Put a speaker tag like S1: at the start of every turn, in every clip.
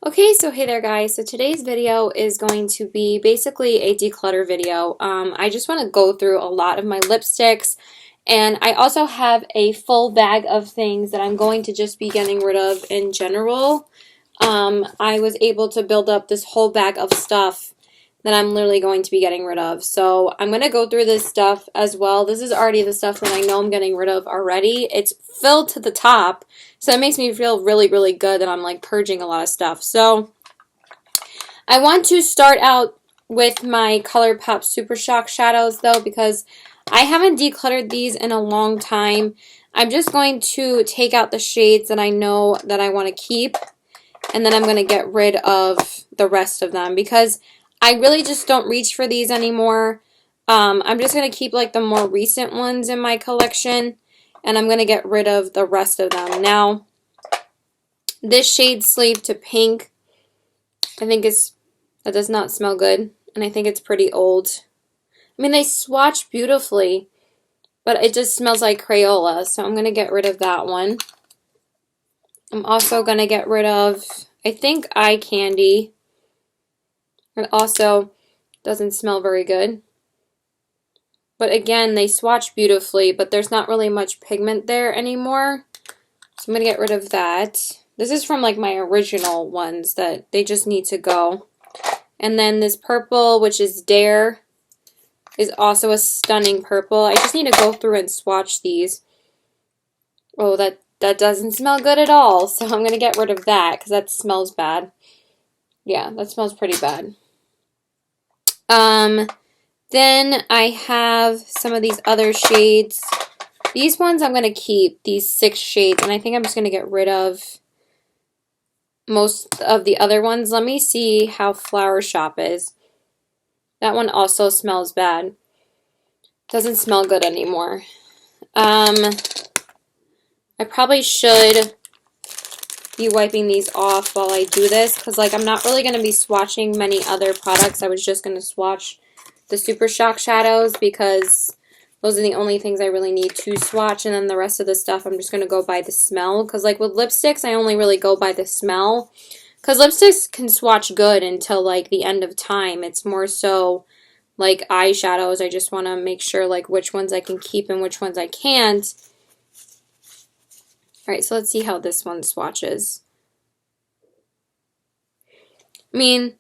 S1: Okay, so hey there guys. So today's video is going to be basically a declutter video. I just want to go through a lot of my lipsticks, and I also have a full bag of things that I'm going to just be getting rid of in general. I was able to build up this whole bag of stuff that I'm literally going to be getting rid of. So I'm going to go through this stuff as well. This is already the stuff that I know I'm getting rid of already. It's filled to the top, so it makes me feel really, really good that I'm like purging a lot of stuff. So I want to start out with my ColourPop Super Shock shadows though, because I haven't decluttered these in a long time. I'm just going to take out the shades that I know that I want to keep, and then I'm going to get rid of the rest of them because I really just don't reach for these anymore. I'm just going to keep like the more recent ones in my collection, and I'm going to get rid of the rest of them. Now, this shade Slave to Pink, I think that does not smell good, and I think it's pretty old. I mean, they swatch beautifully, but it just smells like Crayola, so I'm going to get rid of that one. I'm also going to get rid of, I think, Eye Candy. It also doesn't smell very good. But again, they swatch beautifully, but there's not really much pigment there anymore. So I'm going to get rid of that. This is from like my original ones that they just need to go. And then this purple, which is Dare, is also a stunning purple. I just need to go through and swatch these. Oh, that doesn't smell good at all. So I'm going to get rid of that because that smells bad. Yeah, that smells pretty bad. Then I have some of these other shades. These ones I'm going to keep, these 6 shades, and I think I'm just going to get rid of most of the other ones. Let me see how Flower Shop is. That one also smells bad. Doesn't smell good anymore. I probably should be wiping these off while I do this, because like I'm not really going to be swatching many other products. I was just going to swatch the Super Shock shadows because those are the only things I really need to swatch, and then the rest of the stuff I'm just going to go by the smell, because like with lipsticks I only really go by the smell, because lipsticks can swatch good until like the end of time. It's more so like eyeshadows. I just want to make sure like which ones I can keep and which ones I can't. Alright, so let's see how this one swatches. I mean,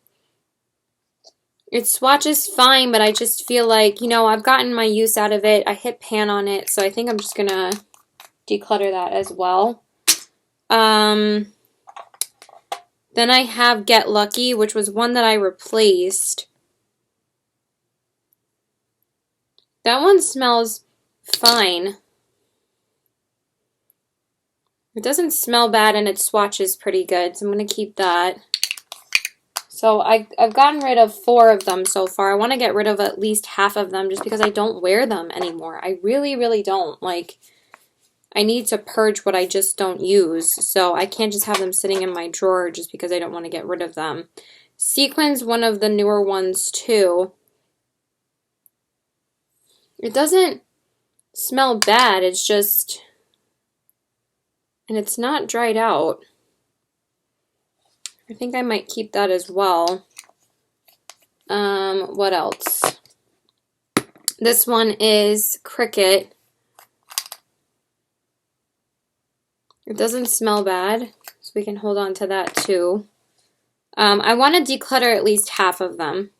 S1: it swatches fine, but I just feel like, you know, I've gotten my use out of it. I hit pan on it, so I think I'm just going to declutter that as well. Then I have Get Lucky, which was one that I replaced. That one smells fine. It doesn't smell bad, and it swatches pretty good, so I'm going to keep that. So I've gotten rid of 4 of them so far. I want to get rid of at least half of them just because I don't wear them anymore. I really, really don't. Like, I need to purge what I just don't use. So I can't just have them sitting in my drawer just because I don't want to get rid of them. Sequin's one of the newer ones too. It doesn't smell bad. It's just... and it's not dried out. I think I might keep that as well. What else? This one is Cricket. It doesn't smell bad, so we can hold on to that too. I want to declutter at least half of them.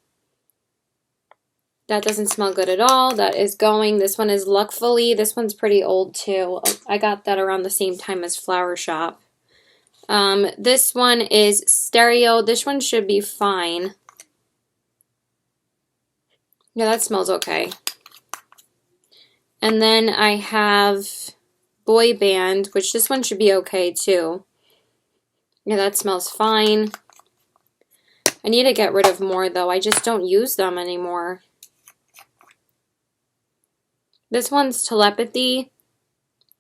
S1: That doesn't smell good at all. That is going. This one is Luckfully. This one's pretty old too. I got that around the same time as Flower Shop. This one is Stereo. This one should be fine. Yeah, that smells okay. And then I have Boy Band, which this one should be okay too. Yeah, that smells fine. I need to get rid of more though. I just don't use them anymore. This one's Telepathy.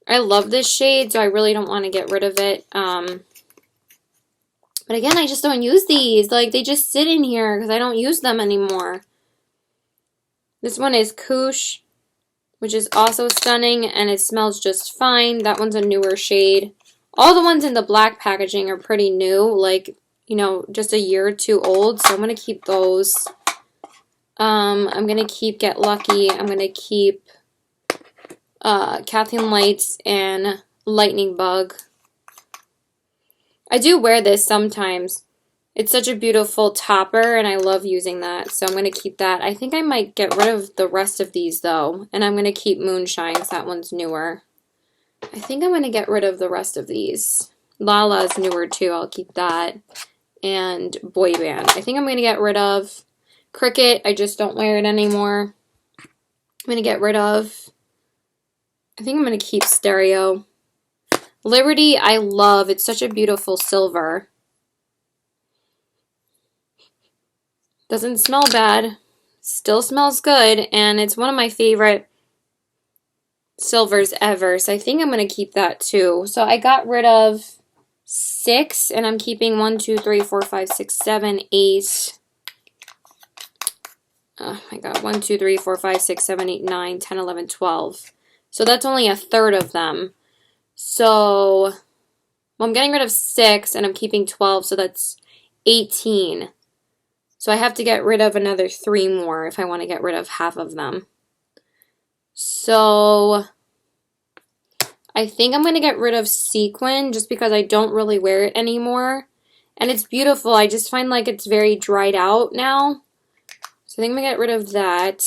S1: I love this shade, so I really don't want to get rid of it. But again, I just don't use these. Like, they just sit in here because I don't use them anymore. This one is Koosh, which is also stunning, and it smells just fine. That one's a newer shade. All the ones in the black packaging are pretty new. Like, you know, just a year or two old. So I'm going to keep those. I'm going to keep Get Lucky. I'm going to keep Kathleen Lights and Lightning Bug. I do wear this sometimes. It's such a beautiful topper, and I love using that, so I'm going to keep that. I think I might get rid of the rest of these, though, and I'm going to keep Moonshine, because that one's newer. I think I'm going to get rid of the rest of these. Lala's newer, too. I'll keep that. And Boy Band. I think I'm going to get rid of Cricket. I just don't wear it anymore. I'm going to get rid of... I think I'm going to keep Stereo. Liberty, I love. It's such a beautiful silver. Doesn't smell bad. Still smells good. And it's one of my favorite silvers ever. So I think I'm going to keep that too. So I got rid of 6. And I'm keeping 1, 2, 3, 4, 5, 6, 7, 8. Oh my god. 1, 2, 3, 4, 5, 6, 7, 8, 9, 10, 11, 12. So that's only a third of them. So, well, I'm getting rid of 6 and I'm keeping 12, so that's 18. So I have to get rid of another 3 more if I want to get rid of half of them. So, I think I'm going to get rid of Sequin just because I don't really wear it anymore. And it's beautiful. I just find like it's very dried out now. So I think I'm going to get rid of that.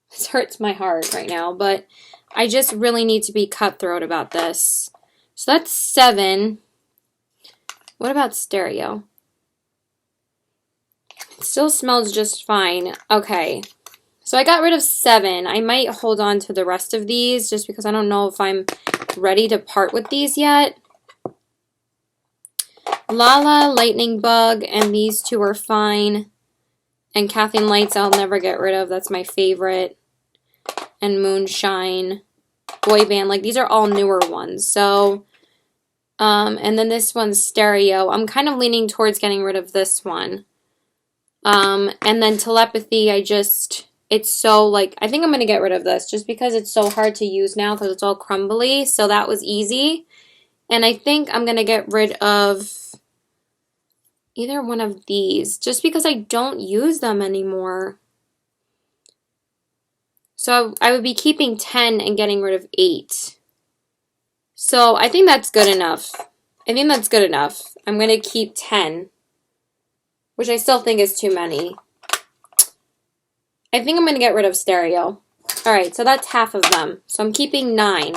S1: This hurts my heart right now, but I just really need to be cutthroat about this. So that's 7. What about Stereo? It still smells just fine. Okay. So I got rid of 7. I might hold on to the rest of these just because I don't know if I'm ready to part with these yet. Lala, Lightning Bug, and these 2 are fine. And Kathleen Lights I'll never get rid of. That's my favorite. And Moonshine, Boy Band, like these are all newer ones. So, and then this one's Stereo. I'm kind of leaning towards getting rid of this one. And then Telepathy, it's so like, I think I'm going to get rid of this just because it's so hard to use now because it's all crumbly. So that was easy. And I think I'm going to get rid of either one of these just because I don't use them anymore. So I would be keeping 10 and getting rid of 8. So I think that's good enough. I think that's good enough. I'm going to keep 10, which I still think is too many. I think I'm going to get rid of Stereo. Alright, so that's half of them. So I'm keeping 9.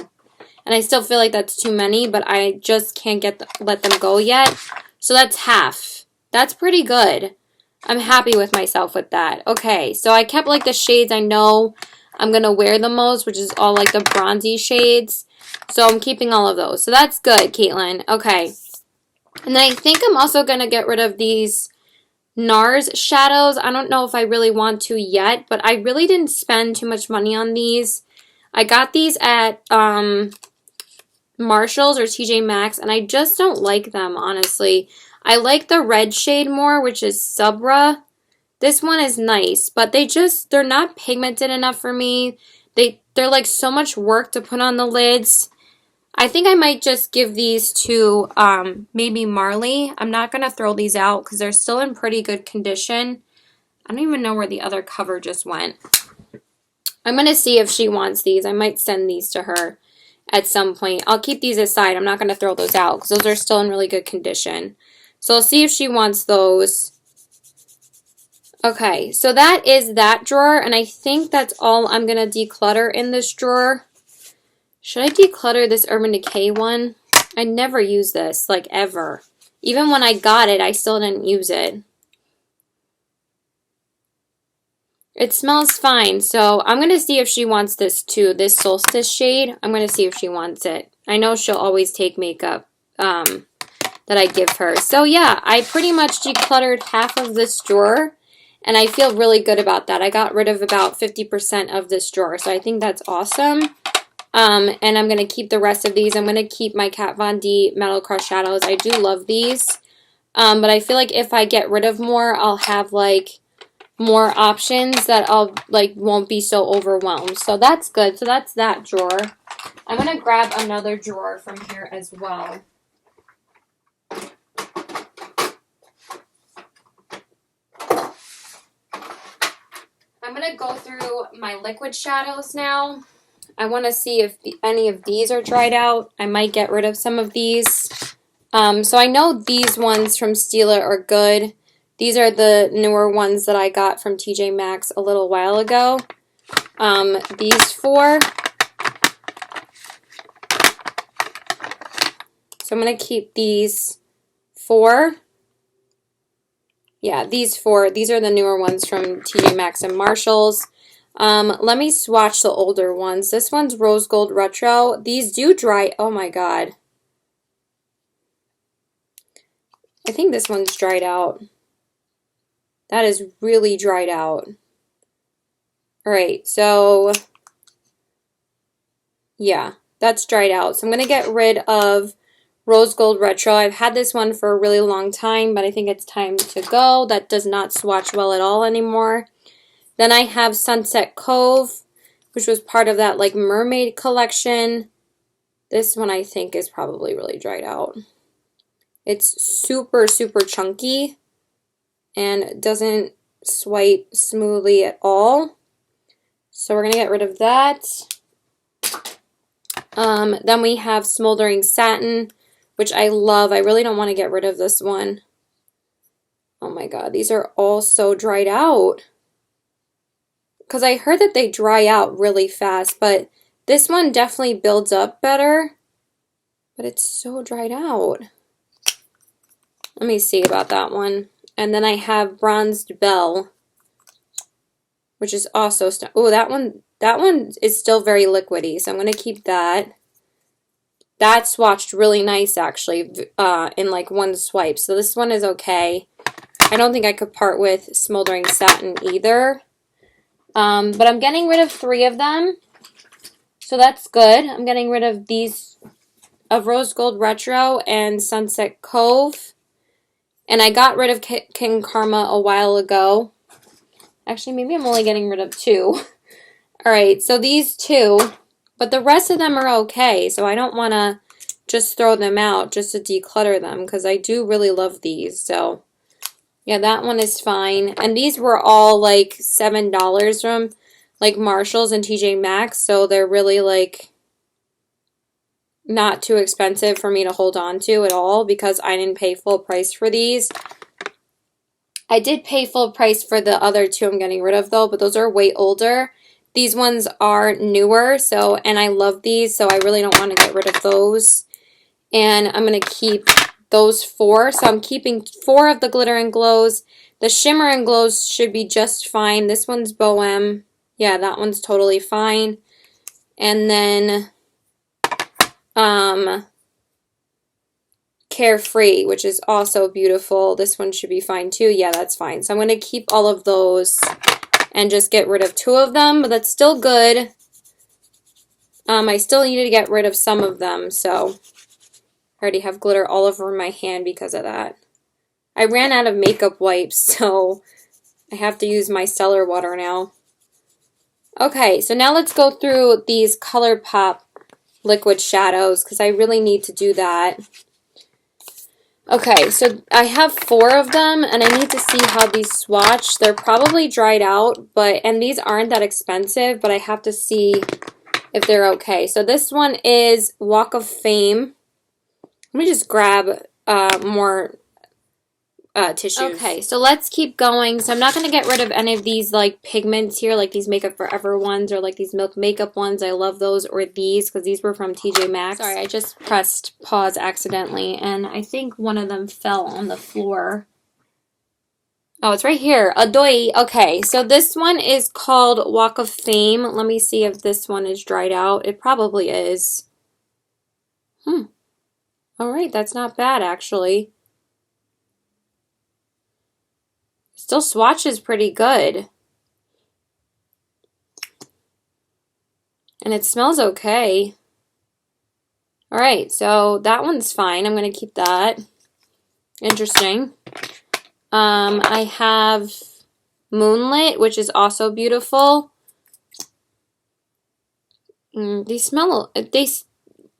S1: And I still feel like that's too many, but I just can't let them go yet. So that's half. That's pretty good. I'm happy with myself with that. Okay, so I kept like the shades I know I'm going to wear the most, which is all like the bronzy shades. So I'm keeping all of those. So that's good, Caitlin. Okay. And then I think I'm also going to get rid of these Nars Shadows. I don't know if I really want to yet, but I really didn't spend too much money on these. I got these at Marshall's or TJ Maxx, and I just don't like them, honestly. I like the red shade more, which is Subra. This one is nice, but they're not pigmented enough for me. They're like so much work to put on the lids. I think I might just give these to maybe Marley. I'm not going to throw these out because they're still in pretty good condition. I don't even know where the other cover just went. I'm going to see if she wants these. I might send these to her at some point. I'll keep these aside. I'm not going to throw those out because those are still in really good condition. So I'll see if she wants those. Okay, so that is that drawer, and I think that's all I'm going to declutter in this drawer. Should I declutter this Urban Decay one? I never use this, like, ever. Even when I got it, I still didn't use it. It smells fine, so I'm going to see if she wants this too, this Solstice shade. I'm going to see if she wants it. I know she'll always take makeup that I give her. So yeah, I pretty much decluttered half of this drawer. And I feel really good about that. I got rid of about 50% of this drawer. So I think that's awesome. And I'm going to keep the rest of these. I'm going to keep my Kat Von D Metal Crush Shadows. I do love these. But I feel like if I get rid of more, I'll have like more options that I'll like won't be so overwhelmed. So that's good. So that's that drawer. I'm going to grab another drawer from here as well. going to go through my liquid shadows now. I want to see if any of these are dried out. I might get rid of some of these. So I know these ones from Stila are good. These are the newer ones that I got from TJ Maxx a little while ago. These four. So I'm going to keep these four. Yeah, these four. These are the newer ones from TJ Maxx and Marshalls. Let me swatch the older ones. This one's Rose Gold Retro. These do dry. Oh my god. I think this one's dried out. That is really dried out. Alright, so yeah, that's dried out. So I'm going to get rid of Rose Gold Retro. I've had this one for a really long time, but I think it's time to go. That does not swatch well at all anymore. Then I have Sunset Cove, which was part of that like mermaid collection. This one I think is probably really dried out. It's super, super chunky and doesn't swipe smoothly at all. So we're going to get rid of that. Then we have Smoldering Satin, which I love. I really don't want to get rid of this one. Oh my god, these are all so dried out. Because I heard that they dry out really fast, but this one definitely builds up better. But it's so dried out. Let me see about that one. And then I have Bronzed Belle, which is also... Oh, that one is still very liquidy, so I'm going to keep that. That swatched really nice, actually, in like one swipe. So this one is okay. I don't think I could part with Smoldering Satin either. But I'm getting rid of 3 of them. So that's good. I'm getting rid of these, of Rose Gold Retro and Sunset Cove. And I got rid of King Karma a while ago. Actually, maybe I'm only getting rid of 2. Alright, so these 2. But the rest of them are okay. So I don't want to just throw them out just to declutter them. Because I do really love these. So yeah, that one is fine. And these were all like $7 from like Marshalls and TJ Maxx. So they're really like not too expensive for me to hold on to at all because I didn't pay full price for these. I did pay full price for the other 2 I'm getting rid of though, but those are way older. These ones are newer, so, and I love these, so I really don't want to get rid of those. And I'm going to keep those 4. So I'm keeping 4 of the Glitter and Glows. The Shimmer and Glows should be just fine. This one's Bohem. Yeah, that one's totally fine. And then Carefree, which is also beautiful. This one should be fine too. Yeah, that's fine. So I'm going to keep all of those and just get rid of 2 of them, but that's still good. I still need to get rid of some of them, so I already have glitter all over my hand because of that. I ran out of makeup wipes, so I have to use my Stellar Water now. Okay, so now let's go through these ColourPop liquid shadows because I really need to do that. Okay, so I have 4 of them, and I need to see how these swatch. They're probably dried out, and these aren't that expensive, but I have to see if they're okay. So this one is Walk of Fame. Let me just grab more tissues. Okay, so let's keep going. So I'm not going to get rid of any of these like pigments here, like these Makeup Forever ones or like these Milk Makeup ones. I love those, or these, because these were from TJ Maxx. Sorry, I just pressed pause accidentally, and I think one of them fell on the floor. Oh, it's right here. Adoy. Okay, so this one is called Walk of Fame. Let me see if this one is dried out. It probably is. Alright, that's not bad, actually. Still swatches pretty good. And it smells okay. Alright, so that one's fine. I'm going to keep that. Interesting. I have Moonlit, which is also beautiful. They smell...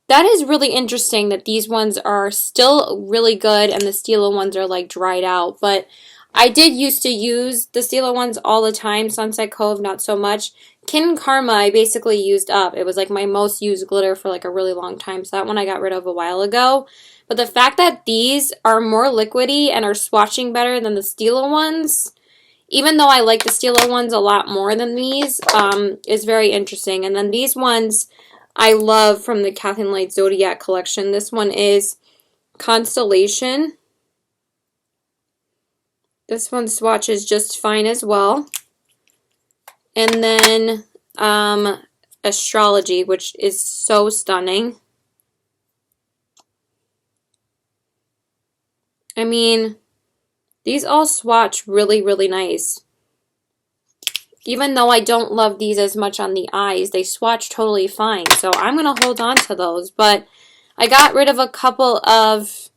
S1: That is really interesting that these ones are still really good and the Stila ones are like dried out. But I did used to use the Stila ones all the time. Sunset Cove, not so much. Kin Karma, I basically used up. It was like my most used glitter for like a really long time. So that one I got rid of a while ago. But the fact that these are more liquidy and are swatching better than the Stila ones, even though I like the Stila ones a lot more than these, is very interesting. And then these ones I love from the Kathleen Light Zodiac collection. This one is Constellation. This one swatches just fine as well. And then Astrology, which is so stunning. I mean, these all swatch really, really nice. Even though I don't love these as much on the eyes, they swatch totally fine. So I'm going to hold on to those. But I got rid of a couple of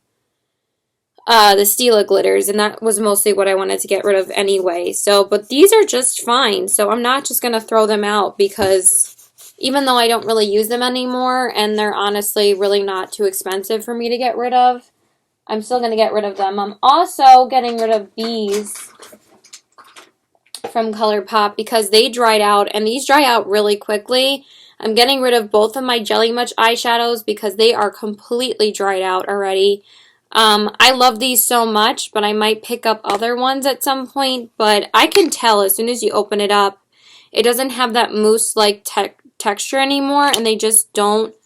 S1: the Stila glitters, and that was mostly what I wanted to get rid of anyway. So, but these are just fine, so I'm not just going to throw them out, because even though I don't really use them anymore, and they're honestly really not too expensive for me to get rid of, I'm still going to get rid of them. I'm also getting rid of these from ColourPop because they dried out, and these dry out really quickly. I'm getting rid of both of my Jelly Much eyeshadows because they are completely dried out already. I love these so much, but I might pick up other ones at some point. But I can tell as soon as you open it up, it doesn't have that mousse-like texture anymore, and they just don't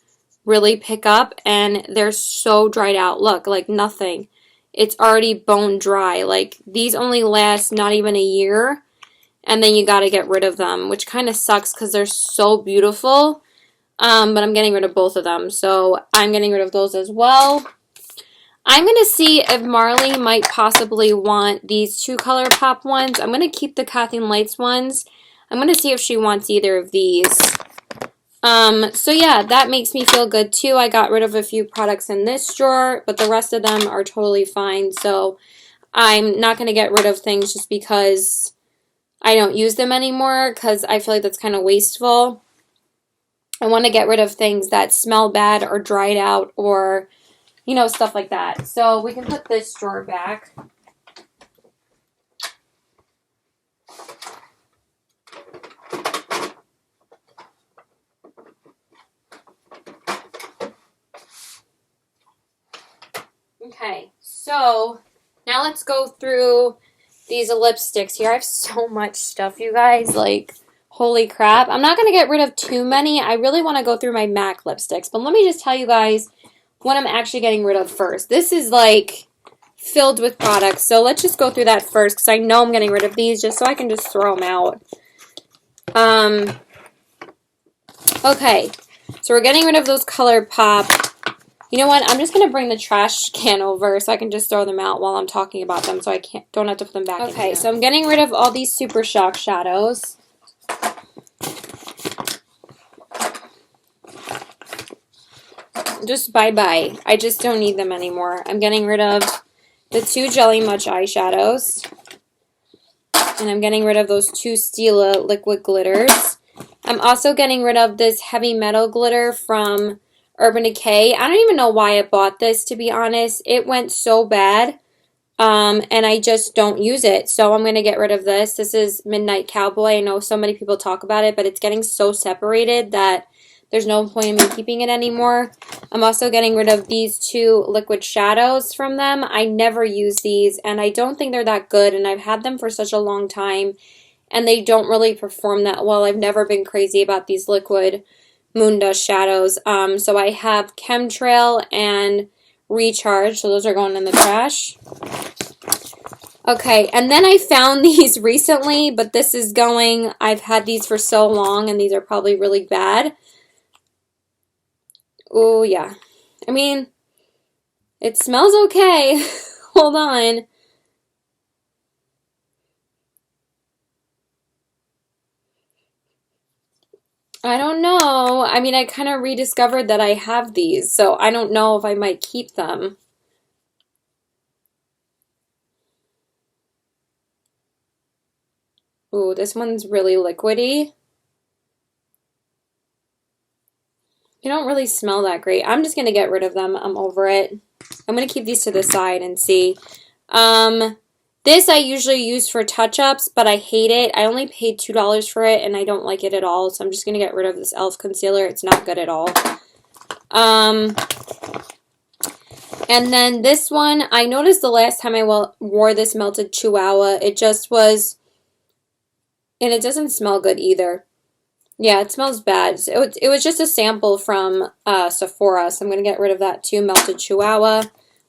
S1: really pick up, and they're so dried out. Look, like nothing. It's already bone dry. Like, these only last not even a year, and then you gotta get rid of them, which kind of sucks because they're so beautiful. But I'm getting rid of both of them, so I'm getting rid of those as well. I'm going to see if Marley might possibly want these two ColourPop ones. I'm going to keep the Kathleen Lights ones. I'm going to see if she wants either of these. So yeah, that makes me feel good too. I got rid of a few products in this drawer, but the rest of them are totally fine. So I'm not going to get rid of things just because I don't use them anymore, because I feel like that's kind of wasteful. I want to get rid of things that smell bad or dried out or, you know, stuff like that. So we can put this drawer back. Okay, so now let's go through these lipsticks here. I have so much stuff, you guys. Like, holy crap. I'm not going to get rid of too many. I really want to go through my MAC lipsticks. But let me just tell you guys what I'm actually getting rid of first. This is like filled with products, so let's just go through that first because I know I'm getting rid of these just so I can just throw them out. Okay, so we're getting rid of those ColourPop. You know what? I'm just gonna bring the trash can over so I can just throw them out while I'm talking about them, so I don't have to put them back. Okay, so I'm getting rid of all these Super Shock shadows. Just bye-bye. I just don't need them anymore. I'm getting rid of the two Jelly Much eyeshadows. And I'm getting rid of those two Stila liquid glitters. I'm also getting rid of this heavy metal glitter from Urban Decay. I don't even know why I bought this, to be honest. It went so bad. And I just don't use it. So I'm going to get rid of this. This is Midnight Cowboy. I know so many people talk about it, but it's getting so separated that there's no point in me keeping it anymore. I'm also getting rid of these two liquid shadows from them. I never use these, and I don't think they're that good, and I've had them for such a long time, and they don't really perform that well. I've never been crazy about these liquid moon dust shadows. So I have Chemtrail and Recharge, so those are going in the trash. Okay, and then I found these recently, but this is going, I've had these for so long, and these are probably really bad. Oh, yeah. I mean, it smells okay. Hold on. I don't know. I mean, I kind of rediscovered that I have these, so I don't know if I might keep them. Ooh, this one's really liquidy. They don't really smell that great. I'm just going to get rid of them. I'm over it. I'm going to keep these to the side and see. This I usually use for touch-ups, but I hate it. I only paid $2 for it, and I don't like it at all, so I'm just going to get rid of this e.l.f. concealer. It's not good at all. And then this one, I noticed the last time I wore this Melted Chihuahua, it just was, and it doesn't smell good either. Yeah, it smells bad. It was just a sample from Sephora, so I'm going to get rid of that too, Melted Chihuahua.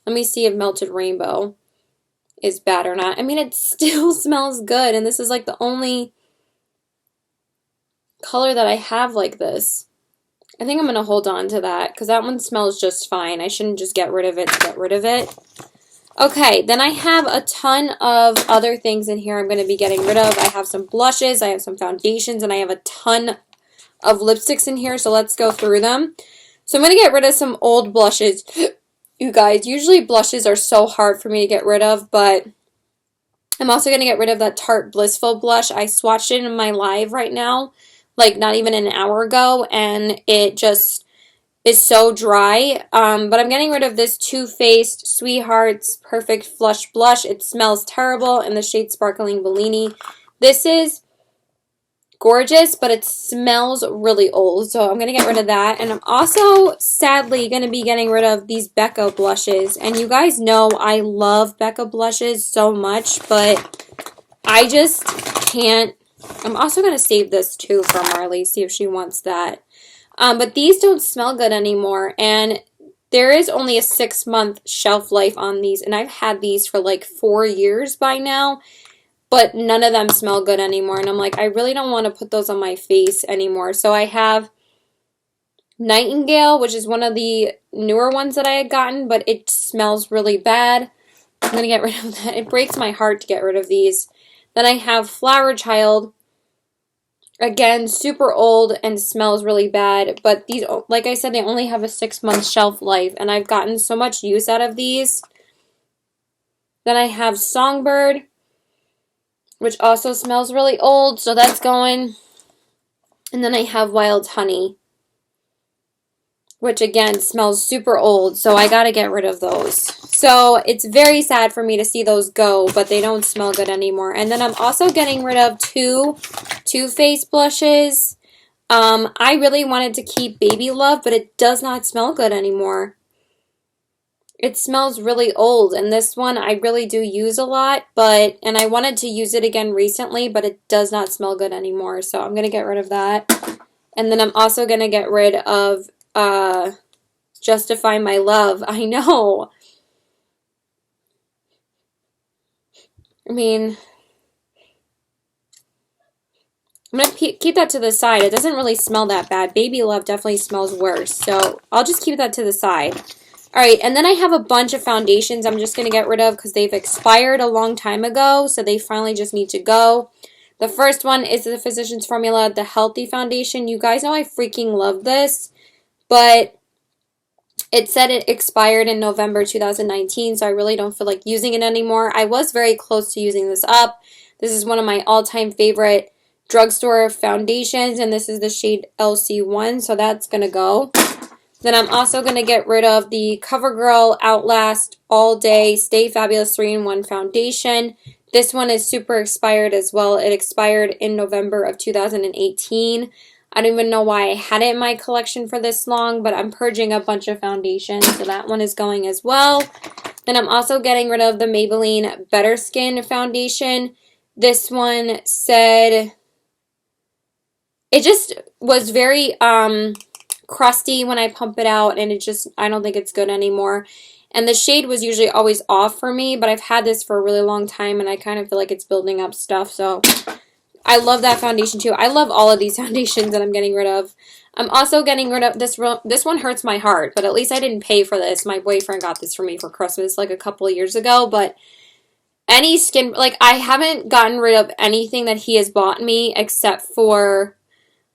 S1: Let me see if Melted Rainbow is bad or not. I mean, it still smells good, and this is like the only color that I have like this. I think I'm going to hold on to that because that one smells just fine. I shouldn't just get rid of it to get rid of it. Okay, then I have a ton of other things in here I'm going to be getting rid of. I have some blushes, I have some foundations, and I have a ton of lipsticks in here, so let's go through them. So I'm going to get rid of some old blushes. You guys, usually blushes are so hard for me to get rid of, but I'm also going to get rid of that Tarte Blissful blush. I swatched it in my live right now, like not even an hour ago, and it just is so dry. But I'm getting rid of this Too Faced Sweethearts Perfect Flush Blush. It smells terrible in the shade Sparkling Bellini. This is gorgeous, but it smells really old, so I'm going to get rid of that. And I'm also, sadly, going to be getting rid of these Becca blushes. And you guys know I love Becca blushes so much, but I just can't. I'm also going to save this too for Marley, see if she wants that. But these don't smell good anymore, and there is only a 6-month shelf life on these, and I've had these for like 4 years by now, but none of them smell good anymore, and I'm like, I really don't want to put those on my face anymore. So I have Nightingale, which is one of the newer ones that I had gotten, but it smells really bad. I'm going to get rid of that. It breaks my heart to get rid of these. Then I have Flower Child. Again, super old and smells really bad, but these, like I said, they only have a 6-month shelf life, and I've gotten so much use out of these. Then I have Songbird, which also smells really old, so that's going. And then I have Wild Honey, which again smells super old, so I gotta get rid of those. So it's very sad for me to see those go, but they don't smell good anymore. And then I'm also getting rid of 2 Too Faced blushes. I really wanted to keep Baby Love, but it does not smell good anymore. It smells really old, and this one I really do use a lot, and I wanted to use it again recently, but it does not smell good anymore, so I'm going to get rid of that. And then I'm also going to get rid of Justify My Love. I know. I mean, I'm going to keep that to the side. It doesn't really smell that bad. Baby Love definitely smells worse, so I'll just keep that to the side. Alright, and then I have a bunch of foundations I'm just going to get rid of because they've expired a long time ago, so they finally just need to go. The first one is the Physicians Formula, the Healthy Foundation. You guys know I freaking love this, but it said it expired in November 2019, so I really don't feel like using it anymore. I was very close to using this up. This is one of my all-time favorite drugstore foundations, and this is the shade LC1, so that's going to go. Then I'm also going to get rid of the CoverGirl Outlast All Day Stay Fabulous 3-in-1 Foundation. This one is super expired as well. It expired in November of 2018. I don't even know why I had it in my collection for this long, but I'm purging a bunch of foundations, so that one is going as well. Then I'm also getting rid of the Maybelline Better Skin Foundation. This one said, it just was very crusty when I pump it out, and I don't think it's good anymore. And the shade was usually always off for me, but I've had this for a really long time, and I kind of feel like it's building up stuff, so I love that foundation too. I love all of these foundations that I'm getting rid of. I'm also getting rid of this one hurts my heart, but at least I didn't pay for this. My boyfriend got this for me for Christmas like a couple of years ago, but any skin, like I haven't gotten rid of anything that he has bought me except for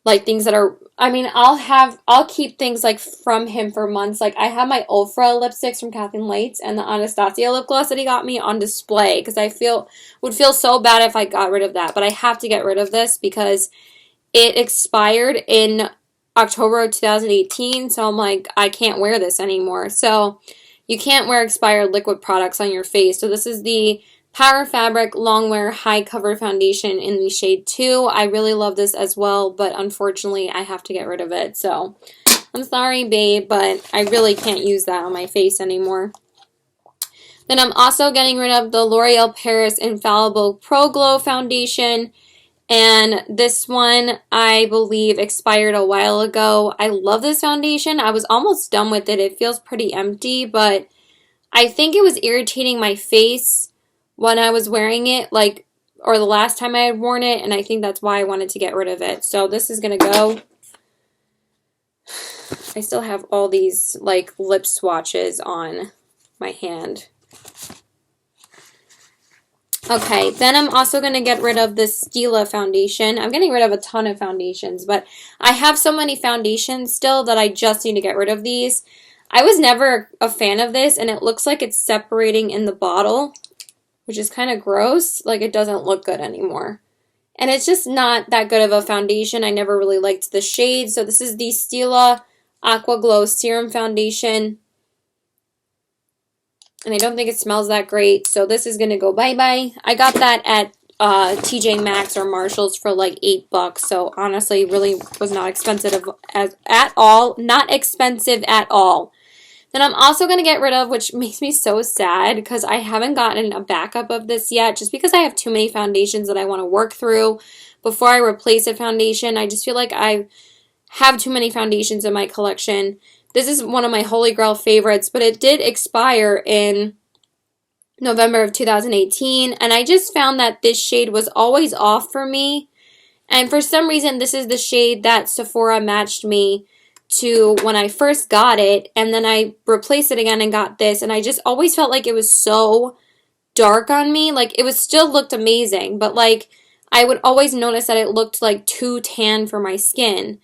S1: like things that are, I mean, I'll keep things like from him for months. Like I have my Ulfra lipsticks from Kathleen Lights and the Anastasia lip gloss that he got me on display because I would feel so bad if I got rid of that. But I have to get rid of this because it expired in October of 2018. So I'm like, I can't wear this anymore. So you can't wear expired liquid products on your face. So this is the Power Fabric Longwear High Cover Foundation in the shade 2. I really love this as well, but unfortunately I have to get rid of it. So I'm sorry, babe, but I really can't use that on my face anymore. Then I'm also getting rid of the L'Oreal Paris Infallible Pro Glow Foundation. And this one, I believe, expired a while ago. I love this foundation. I was almost done with it. It feels pretty empty, but I think it was irritating my face when I was wearing it, like, or the last time I had worn it, and I think that's why I wanted to get rid of it. So this is going to go. I still have all these, like, lip swatches on my hand. Okay, then I'm also going to get rid of the Stila Foundation. I'm getting rid of a ton of foundations, but I have so many foundations still that I just need to get rid of these. I was never a fan of this, and it looks like it's separating in the bottle, which is kind of gross. Like, it doesn't look good anymore. And it's just not that good of a foundation. I never really liked the shade. So this is the Stila Aqua Glow Serum Foundation. And I don't think it smells that great. So this is going to go bye-bye. I got that at TJ Maxx or Marshall's for like $8. So honestly, really was not expensive at all. Not expensive at all. Then I'm also going to get rid of, which makes me so sad because I haven't gotten a backup of this yet. Just because I have too many foundations that I want to work through before I replace a foundation. I just feel like I have too many foundations in my collection. This is one of my Holy Grail favorites, but it did expire in November of 2018, and I just found that this shade was always off for me, and for some reason, this is the shade that Sephora matched me to when I first got it, and then I replaced it again and got this, and I just always felt like it was so dark on me. Like, it was still looked amazing, but like, I would always notice that it looked like too tan for my skin.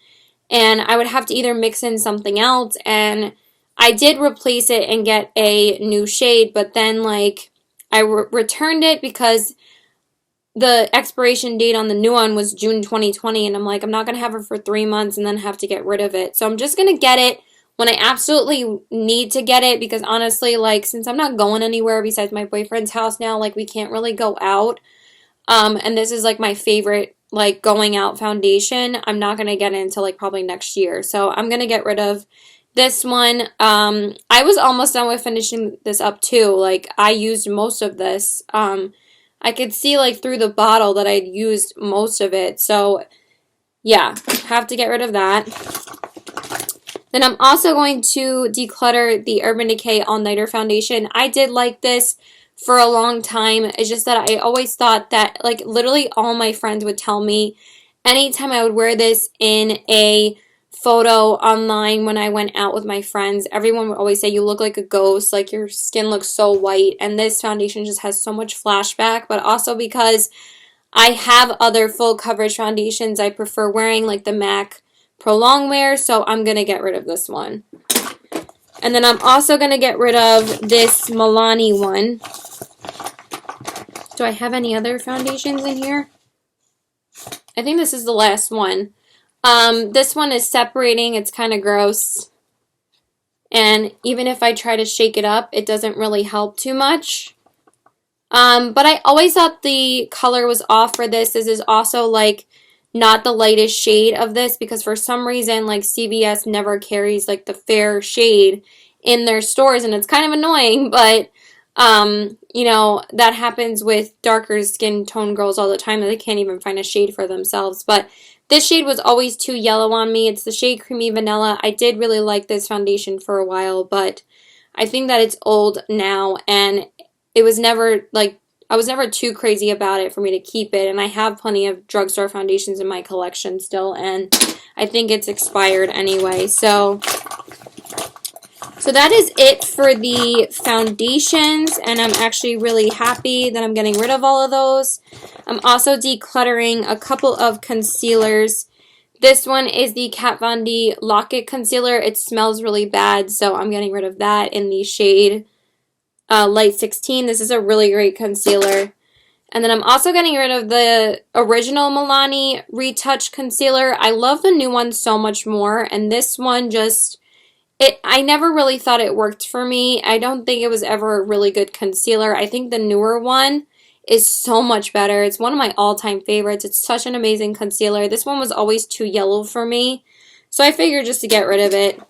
S1: And I would have to either mix in something else, and I did replace it and get a new shade, but then, like, I returned it because the expiration date on the new one was June 2020, and I'm like, I'm not going to have it for 3 months and then have to get rid of it. So I'm just going to get it when I absolutely need to get it, because honestly, like, since I'm not going anywhere besides my boyfriend's house now, like, we can't really go out, and this is, like, my favorite, like, going out foundation, I'm not going to get it until, like, probably next year. So I'm going to get rid of this one. I was almost done with finishing this up, too. Like, I used most of this. I could see, like, through the bottle that I'd used most of it. So, yeah, have to get rid of that. Then I'm also going to declutter the Urban Decay All Nighter Foundation. I did like this for a long time. It's just that I always thought that, like, literally all my friends would tell me anytime I would wear this in a photo online when I went out with my friends, everyone would always say, you look like a ghost, like your skin looks so white, and this foundation just has so much flashback. But also because I have other full coverage foundations I prefer wearing, like the MAC Pro Longwear, so I'm going to get rid of this one. And then I'm also going to get rid of this Milani one. Do I have any other foundations in here? I think this is the last one. This one is separating. It's kind of gross. And even if I try to shake it up, it doesn't really help too much. But I always thought the color was off for this. This is also, like, not the lightest shade of this, because for some reason, like, CVS never carries, like, the fair shade in their stores, and it's kind of annoying, but you know, that happens with darker skin tone girls all the time, that they can't even find a shade for themselves. But this shade was always too yellow on me. It's the shade Creamy Vanilla. I did really like this foundation for a while, but I think that it's old now, and it was never, like, I was never too crazy about it for me to keep it, and I have plenty of drugstore foundations in my collection still, and I think it's expired anyway. So that is it for the foundations, and I'm actually really happy that I'm getting rid of all of those. I'm also decluttering a couple of concealers. This one is the Kat Von D Lock-It Concealer. It smells really bad, so I'm getting rid of that in the shade Light 16. This is a really great concealer. And then I'm also getting rid of the original Milani Retouch Concealer. I love the new one so much more, and this one just... I never really thought it worked for me. I don't think it was ever a really good concealer. I think the newer one is so much better. It's one of my all-time favorites. It's such an amazing concealer. This one was always too yellow for me, so I figured just to get rid of it.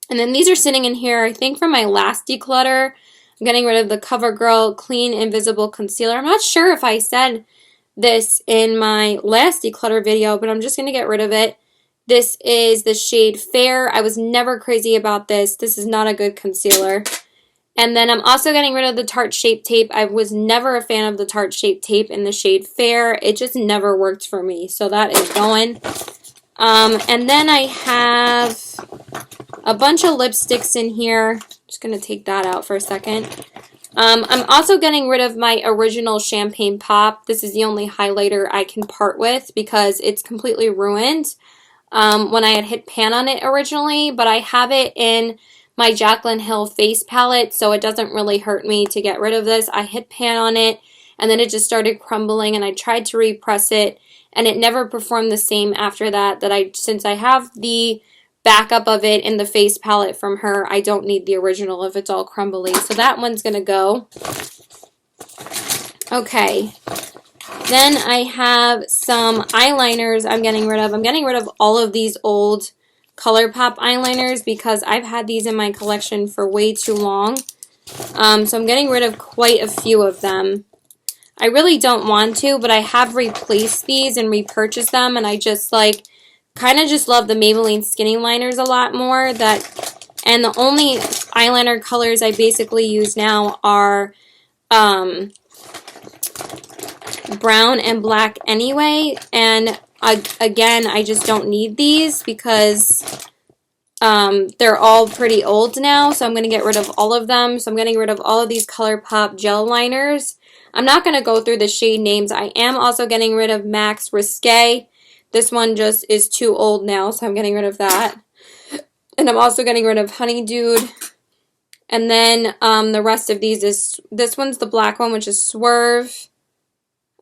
S1: And then these are sitting in here, I think, from my last declutter. I'm getting rid of the Covergirl Clean Invisible Concealer. I'm not sure if I said this in my last declutter video, but I'm just going to get rid of it. This is the shade Fair. I was never crazy about this. This is not a good concealer. And then I'm also getting rid of the Tarte Shape Tape. I was never a fan of the Tarte Shape Tape in the shade Fair. It just never worked for me. So that is going. And then I have a bunch of lipsticks in here. Just going to take that out for a second. I'm also getting rid of my original Champagne Pop. This is the only highlighter I can part with because it's completely ruined when I had hit pan on it originally. But I have it in my Jaclyn Hill face palette, so it doesn't really hurt me to get rid of this. I hit pan on it, and then it just started crumbling, and I tried to repress it, and it never performed the same after that. Since I have the backup of it in the face palette from her, I don't need the original if it's all crumbly. So that one's going to go. Okay. Then I have some eyeliners I'm getting rid of. I'm getting rid of all of these old ColourPop eyeliners because I've had these in my collection for way too long. So I'm getting rid of quite a few of them. I really don't want to, but I have replaced these and repurchased them, and I just kind of just love the Maybelline Skinny Liners a lot more. And the only eyeliner colors I basically use now are brown and black anyway, and again, I just don't need these because they're all pretty old now, so I'm going to get rid of all of them. So I'm getting rid of all of these ColourPop gel liners. I'm not going to go through the shade names. I am also getting rid of MAC's Risque. This one just is too old now, so I'm getting rid of that. And I'm also getting rid of Honeydew. And then the rest of these is, this one's the black one, which is Swerve.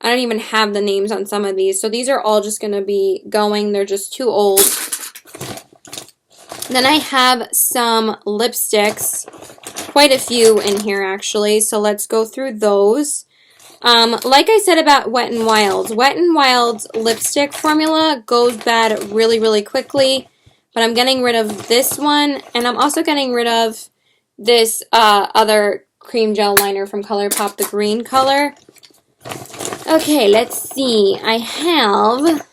S1: I don't even have the names on some of these. So these are all just going to be going. They're just too old. Then I have some lipsticks. Quite a few in here, actually. So let's go through those. Like I said about Wet n Wild's. Wet n Wild's lipstick formula goes bad really, really quickly. But I'm getting rid of this one. And I'm also getting rid of this other cream gel liner from ColourPop, the green color. Okay, let's see. I have...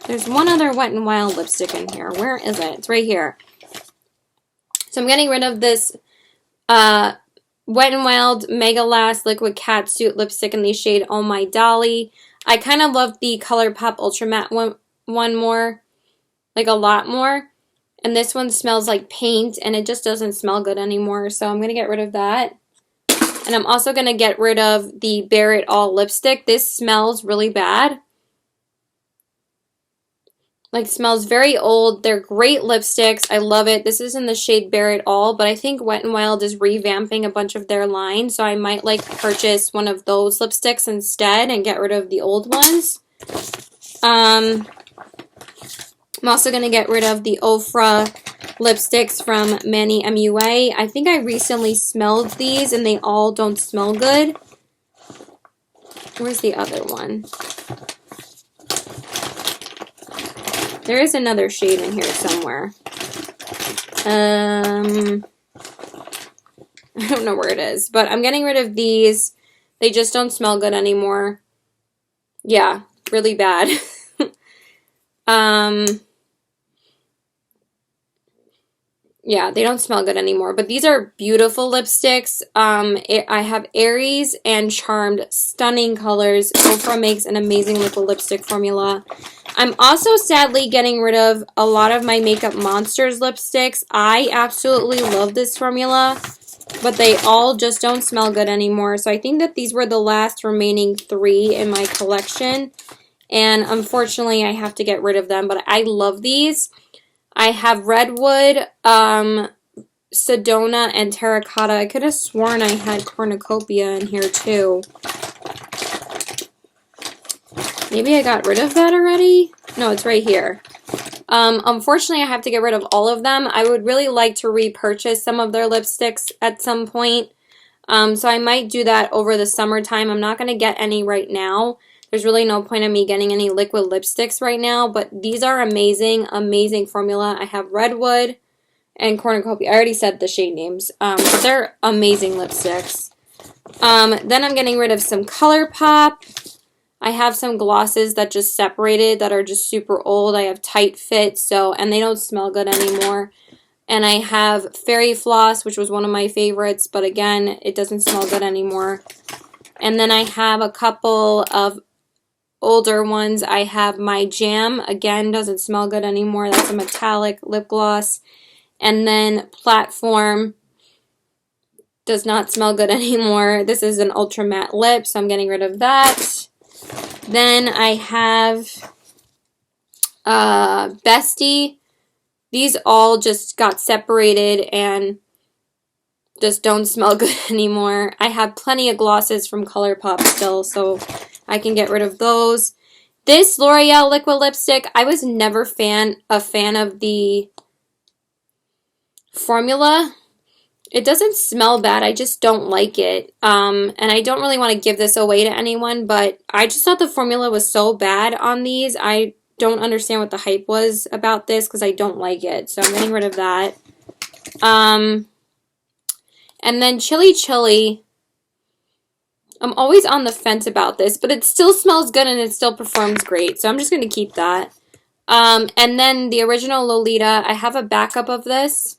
S1: There's one other Wet n Wild lipstick in here. Where is it? It's right here. So I'm getting rid of this Wet n Wild Mega Last Liquid Catsuit lipstick in the shade Oh My Dolly. I kind of love the ColourPop Ultra Matte one more. Like a lot more. And this one smells like paint and it just doesn't smell good anymore. So I'm going to get rid of that. And I'm also going to get rid of the Bare It All lipstick. This smells really bad. Like, smells very old. They're great lipsticks. I love it. This is in the shade Bare It All, but I think Wet n Wild is revamping a bunch of their line, so I might purchase one of those lipsticks instead and get rid of the old ones. I'm also going to get rid of the Ofra lipsticks from Manny MUA. I think I recently smelled these and they all don't smell good. Where's the other one? There is another shade in here somewhere. I don't know where it is, but I'm getting rid of these. They just don't smell good anymore. Yeah, really bad. Yeah, they don't smell good anymore, but these are beautiful lipsticks. I have Aries and Charmed, stunning colors. Ofra makes an amazing liquid lipstick formula. I'm also sadly getting rid of a lot of my Makeup Monsters lipsticks. I absolutely love this formula, but they all just don't smell good anymore. So I think that these were the last remaining 3 in my collection, and unfortunately I have to get rid of them, but I love these. I have Redwood, Sedona, and Terracotta. I could have sworn I had Cornucopia in here too. Maybe I got rid of that already? No, it's right here. Unfortunately, I have to get rid of all of them. I would really like to repurchase some of their lipsticks at some point. So I might do that over the summertime. I'm not going to get any right now. There's really no point in me getting any liquid lipsticks right now, but these are amazing, amazing formula. I have Redwood and Cornucopia. I already said the shade names, but they're amazing lipsticks. Then I'm getting rid of some ColourPop. I have some glosses that just separated that are just super old. I have tight fit, and they don't smell good anymore. And I have Fairy Floss, which was one of my favorites, but again, it doesn't smell good anymore. And then I have a couple of older ones. I have my Jam, again, doesn't smell good anymore. That's a metallic lip gloss. And then Platform does not smell good anymore. This is an ultra matte lip, so I'm getting rid of that. Then I have Bestie. These all just got separated and just don't smell good anymore. I have plenty of glosses from ColourPop still, so I can get rid of those. This L'Oreal liquid lipstick, I was never a fan of the formula. It doesn't smell bad, I just don't like it. And I don't really want to give this away to anyone, but I just thought the formula was so bad on these. I don't understand what the hype was about this because I don't like it. So I'm getting rid of that. And then Chili Chili. I'm always on the fence about this, but it still smells good and it still performs great. So I'm just going to keep that. And then the original Lolita. I have a backup of this.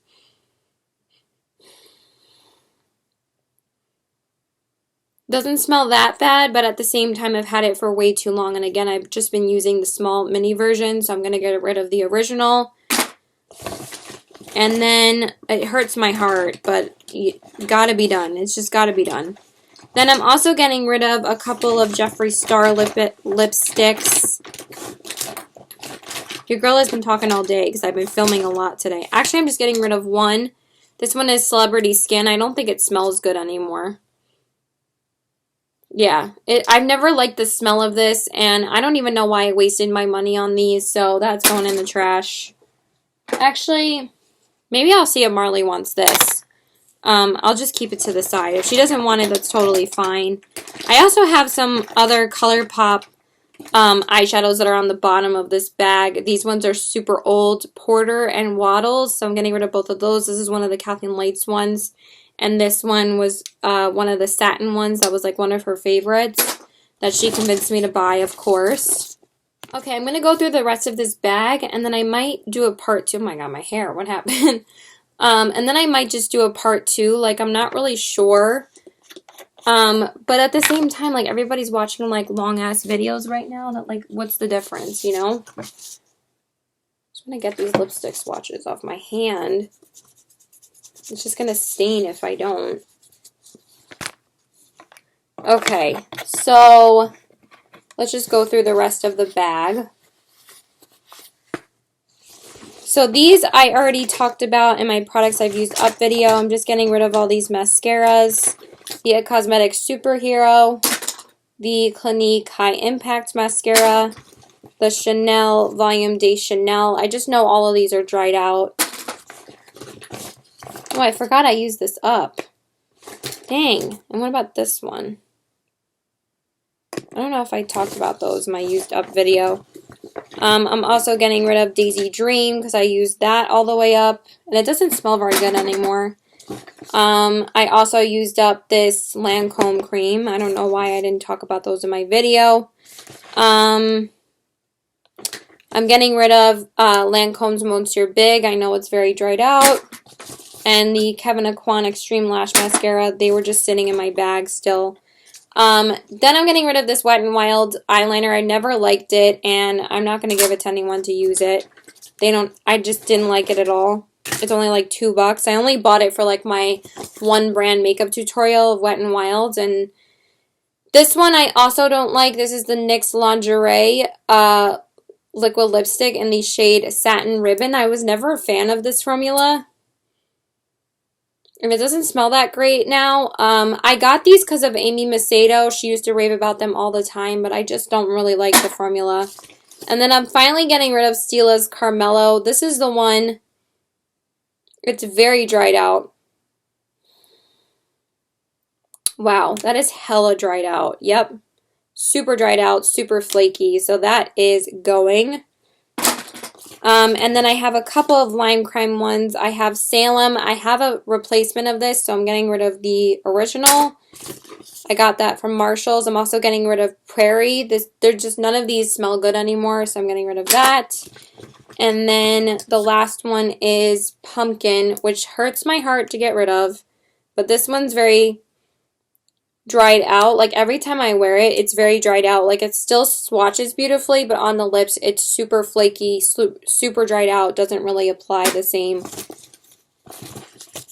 S1: Doesn't smell that bad, but at the same time, I've had it for way too long. And again, I've just been using the small mini version, so I'm going to get rid of the original. And then it hurts my heart, but gotta be done. It's just gotta be done. Then I'm also getting rid of a couple of Jeffree Star lipsticks. Your girl has been talking all day because I've been filming a lot today. Actually, I'm just getting rid of one. This one is Celebrity Skin. I don't think it smells good anymore. Yeah, I've never liked the smell of this, and I don't even know why I wasted my money on these, so that's going in the trash. Actually, maybe I'll see if Marley wants this. I'll just keep it to the side. If she doesn't want it, that's totally fine. I also have some other ColourPop eyeshadows that are on the bottom of this bag. These ones are super old, Porter and Waddles, so I'm getting rid of both of those. This is one of the Kathleen Lights ones. And this one was one of the satin ones that was like one of her favorites that she convinced me to buy, of course. Okay, I'm going to go through the rest of this bag, and then I might do a part 2. Oh my god, my hair, what happened? And then I might just do a part 2. Like, I'm not really sure. But at the same time, like, everybody's watching, like, long-ass videos right now. That, like, what's the difference, you know? Just want to get these lipstick swatches off my hand. It's just going to stain if I don't. Okay, so let's just go through the rest of the bag. So these I already talked about in my products I've used up video. I'm just getting rid of all these mascaras. The Cosmetics Superhero, the Clinique High Impact Mascara, the Chanel Volume de Chanel. I just know all of these are dried out. Oh, I forgot I used this up. Dang. And what about this one? I don't know if I talked about those in my used up video. I'm also getting rid of Daisy Dream because I used that all the way up. And it doesn't smell very good anymore. I also used up this Lancome cream. I don't know why I didn't talk about those in my video. I'm getting rid of Lancome's Monsieur Big. I know it's very dried out. And the Kevyn Aucoin Extreme Lash Mascara. They were just sitting in my bag still. Then I'm getting rid of this Wet n Wild eyeliner. I never liked it, and I'm not going to give it to anyone to use it. I just didn't like it at all. It's only like $2. I only bought it for like my one brand makeup tutorial of Wet n Wild, and this one I also don't like. This is the NYX Lingerie liquid lipstick in the shade Satin Ribbon. I was never a fan of this formula. And it doesn't smell that great now. I got these because of Amy Macedo. She used to rave about them all the time, but I just don't really like the formula. And then I'm finally getting rid of Stila's Carmelo. This is the one. It's very dried out. Wow, that is hella dried out. Yep. Super dried out, super flaky. So that is going. And then I have a couple of lime crime ones. I have Salem. I have a replacement of this, so I'm getting rid of the original. I got that from Marshall's. I'm also getting rid of Prairie. They're just, none of these smell good anymore, so I'm getting rid of that. And then the last one is Pumpkin, which hurts my heart to get rid of. But this one's very dried out. Like every time I wear it, it's very dried out. Like it still swatches beautifully, but on the lips, it's super flaky, super dried out. Doesn't really apply the same.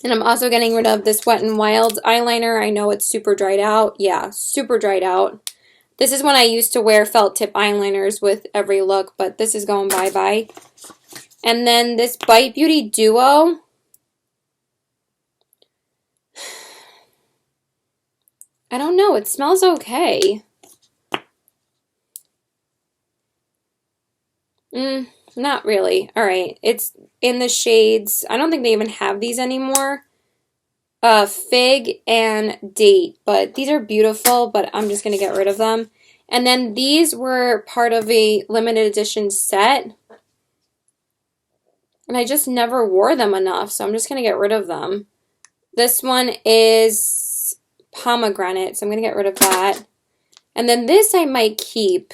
S1: And I'm also getting rid of this Wet n Wild eyeliner. I know it's super dried out. Yeah, super dried out. This is when I used to wear felt tip eyeliners with every look, but this is going bye-bye. And then this Bite Beauty Duo. I don't know. It smells okay. Not really. All right. It's in the shades. I don't think they even have these anymore. Fig and Date. But these are beautiful, but I'm just going to get rid of them. And then these were part of a limited edition set. And I just never wore them enough, so I'm just going to get rid of them. This one is Pomegranate, so I'm going to get rid of that. And then this I might keep.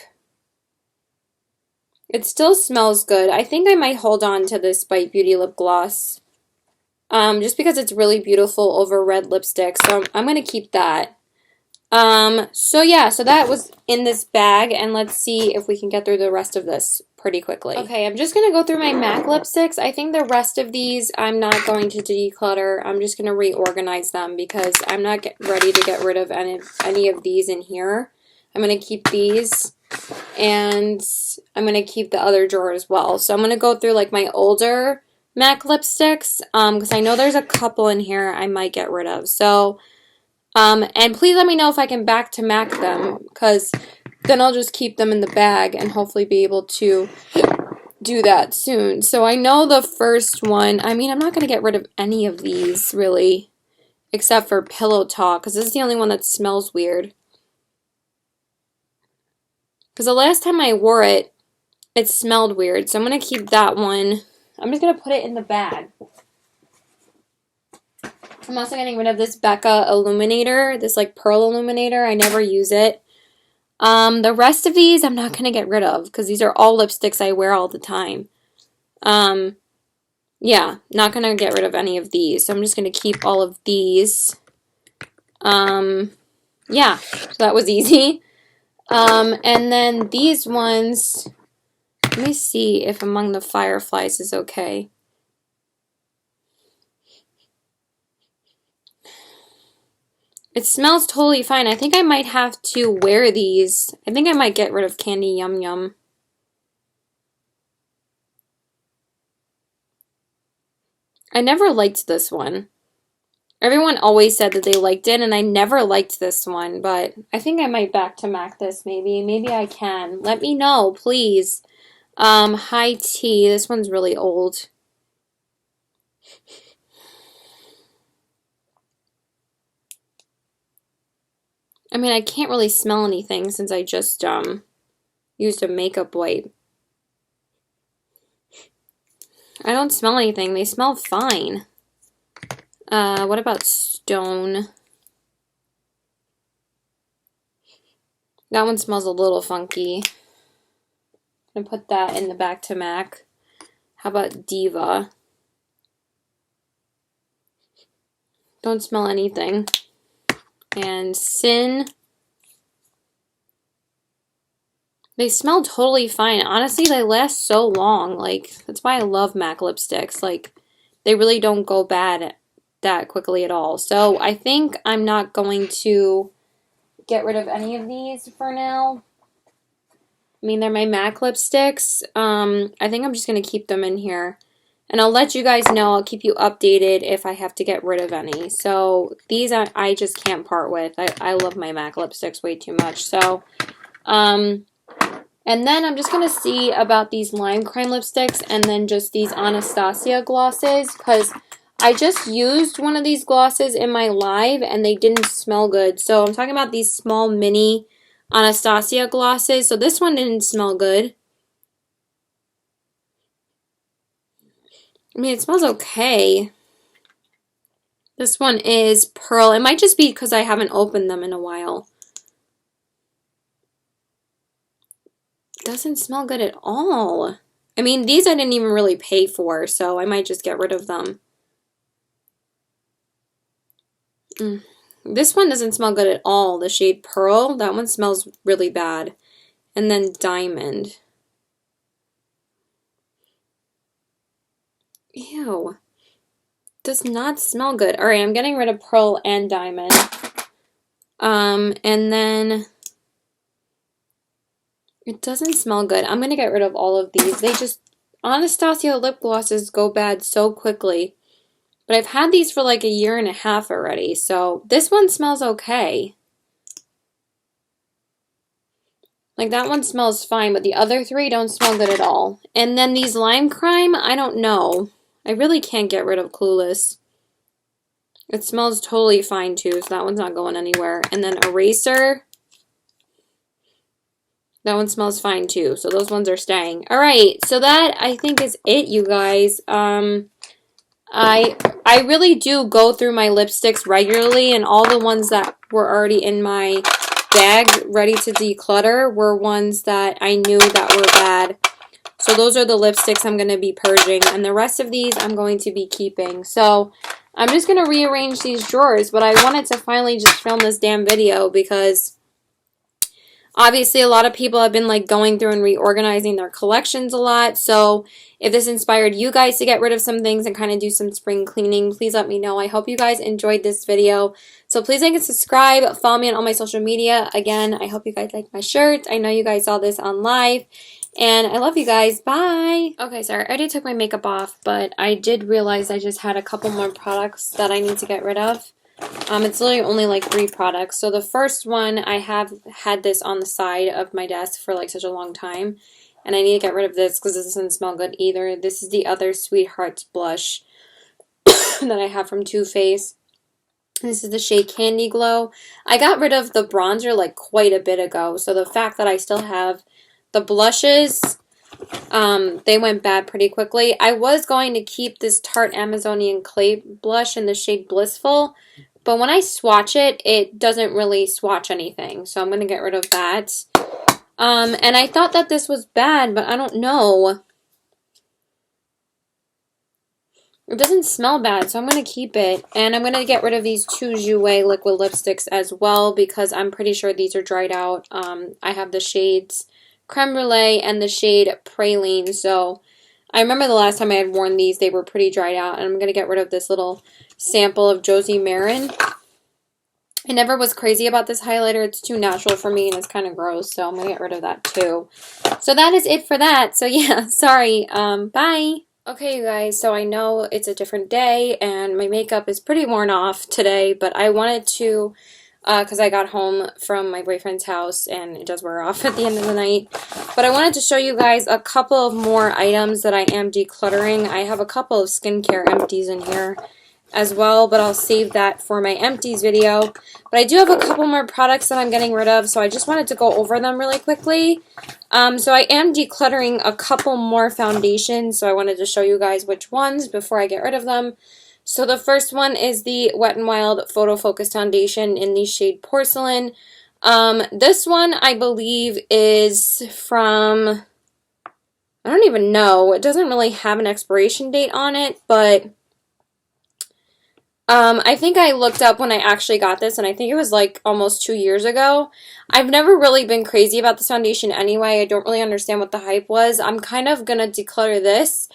S1: It still smells good. I think I might hold on to this Bite Beauty lip gloss. Just because it's really beautiful over red lipstick, so I'm going to keep that. So yeah, so that was in this bag, and let's see if we can get through the rest of this pretty quickly. Okay, I'm just going to go through my MAC lipsticks. I think the rest of these I'm not going to declutter. I'm just going to reorganize them because I'm not ready to get rid of any of these in here. I'm going to keep these, and I'm going to keep the other drawer as well. So I'm going to go through like my older MAC lipsticks because I know there's a couple in here I might get rid of. So and please let me know if I can back to MAC them, because then I'll just keep them in the bag and hopefully be able to do that soon. So I know the first one, I mean, I'm not going to get rid of any of these, really, except for Pillow Talk, because this is the only one that smells weird. Because the last time I wore it, it smelled weird, so I'm going to keep that one. I'm just going to put it in the bag. I'm also getting rid of this Becca Illuminator, this like pearl illuminator. I never use it. The rest of these I'm not going to get rid of because these are all lipsticks I wear all the time. Yeah, not going to get rid of any of these. So I'm just going to keep all of these. Yeah, so that was easy. And then these ones, let me see if Among the Fireflies is okay. It smells totally fine. I think I might have to wear these. I think I might get rid of Candy Yum Yum. I never liked this one. Everyone always said that they liked it, and I never liked this one, but I think I might back to MAC this maybe. Maybe I can. Let me know, please. High Tea. This one's really old. I mean, I can't really smell anything since I just used a makeup wipe. I don't smell anything. They smell fine. What about Stone? That one smells a little funky. I'm gonna put that in the back to MAC. How about Diva? Don't smell anything. And Sin. They smell totally fine. Honestly, they last so long. Like, that's why I love MAC lipsticks. Like, they really don't go bad that quickly at all. So, I think I'm not going to get rid of any of these for now. I mean, they're my MAC lipsticks. I think I'm just going to keep them in here. And I'll let you guys know. I'll keep you updated if I have to get rid of any. So, these I just can't part with. I love my MAC lipsticks way too much. So, and then I'm just going to see about these Lime Crime lipsticks and then just these Anastasia glosses. Because I just used one of these glosses in my live and they didn't smell good. So I'm talking about these small mini Anastasia glosses. So this one didn't smell good. I mean, it smells okay. This one is Pearl. It might just be because I haven't opened them in a while. Doesn't smell good at all. I mean, these I didn't even really pay for, so I might just get rid of them. This one doesn't smell good at all. The shade Pearl, that one smells really bad. And then Diamond. Ew. Does not smell good. Alright, I'm getting rid of Pearl and Diamond. And then it doesn't smell good. I'm going to get rid of all of these. They just, Anastasia lip glosses go bad so quickly. But I've had these for like a year and a half already, so this one smells okay. Like that one smells fine, but the other three don't smell good at all. And then these Lime Crime, I don't know. I really can't get rid of Clueless. It smells totally fine too, so that one's not going anywhere. And then Eraser. That one smells fine too, so those ones are staying. Alright, so that I think is it, you guys. I really do go through my lipsticks regularly, and all the ones that were already in my bag ready to declutter were ones that I knew that were bad. So those are the lipsticks I'm going to be purging, and the rest of these I'm going to be keeping. So I'm just going to rearrange these drawers, but I wanted to finally just film this damn video because obviously a lot of people have been like going through and reorganizing their collections a lot. So if this inspired you guys to get rid of some things and kind of do some spring cleaning, please let me know. I hope you guys enjoyed this video. So please like and subscribe. Follow me on all my social media. Again, I hope you guys like my shirt. I know you guys saw this on live. And I love you guys. Bye. Okay, sorry. I already took my makeup off, but I did realize I just had a couple more products that I need to get rid of. It's literally only like 3 products. So the first one, I have had this on the side of my desk for like such a long time. And I need to get rid of this because this doesn't smell good either. This is the other Sweethearts blush that I have from Too Faced. This is the shade Candy Glow. I got rid of the bronzer like quite a bit ago. So the fact that I still have the blushes, they went bad pretty quickly. I was going to keep this Tarte Amazonian Clay blush in the shade Blissful. But when I swatch it, it doesn't really swatch anything. So I'm going to get rid of that. And I thought that this was bad, but I don't know. It doesn't smell bad, so I'm going to keep it. And I'm going to get rid of these 2 Jouer liquid lipsticks as well because I'm pretty sure these are dried out. I have the shades Creme Brulee and the shade Praline. So I remember the last time I had worn these, they were pretty dried out. And I'm going to get rid of this little sample of Josie Maran. I never was crazy about this highlighter. It's too natural for me and it's kind of gross. So I'm going to get rid of that too. So that is it for that. So yeah, sorry. Bye. Okay, you guys. So I know it's a different day and my makeup is pretty worn off today. But I wanted to, because I got home from my boyfriend's house and it does wear off at the end of the night. But I wanted to show you guys a couple of more items that I am decluttering. I have a couple of skincare empties in here as well, but I'll save that for my empties video. But I do have a couple more products that I'm getting rid of, so I just wanted to go over them really quickly. So I am decluttering a couple more foundations, so I wanted to show you guys which ones before I get rid of them. So the first one is the Wet n Wild Photo Focus Foundation in the shade Porcelain. This one I believe is from, I don't even know, it doesn't really have an expiration date on it, but I think I looked up when I actually got this, and I think it was like almost 2 years ago. I've never really been crazy about this foundation anyway. I don't really understand what the hype was. I'm kind of going to declutter this,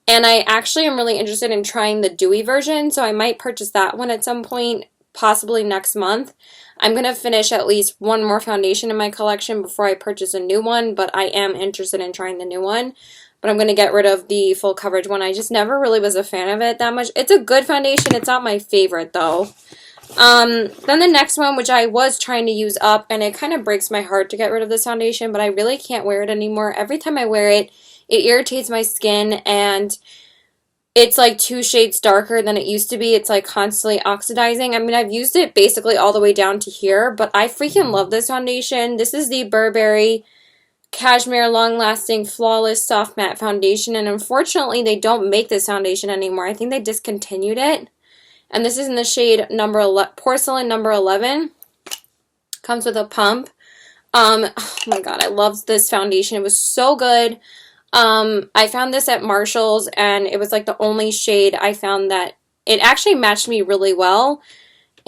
S1: and I actually am really interested in trying the dewy version, so I might purchase that one at some point, possibly next month. I'm going to finish at least one more foundation in my collection before I purchase a new one, but I am interested in trying the new one. But I'm going to get rid of the full coverage one. I just never really was a fan of it that much. It's a good foundation. It's not my favorite, though. Then the next one, which I was trying to use up, and it kind of breaks my heart to get rid of this foundation, but I really can't wear it anymore. Every time I wear it, it irritates my skin, and it's like 2 shades darker than it used to be. It's like constantly oxidizing. I mean, I've used it basically all the way down to here, but I freaking love this foundation. This is the Burberry Cashmere Long Lasting Flawless Soft Matte Foundation, and unfortunately they don't make this foundation anymore. I think they discontinued it. And this is in the shade Porcelain number 11. Comes with a pump. Oh my god, I loved this foundation. It was so good. I found this at Marshall's, and it was like the only shade I found that it actually matched me really well.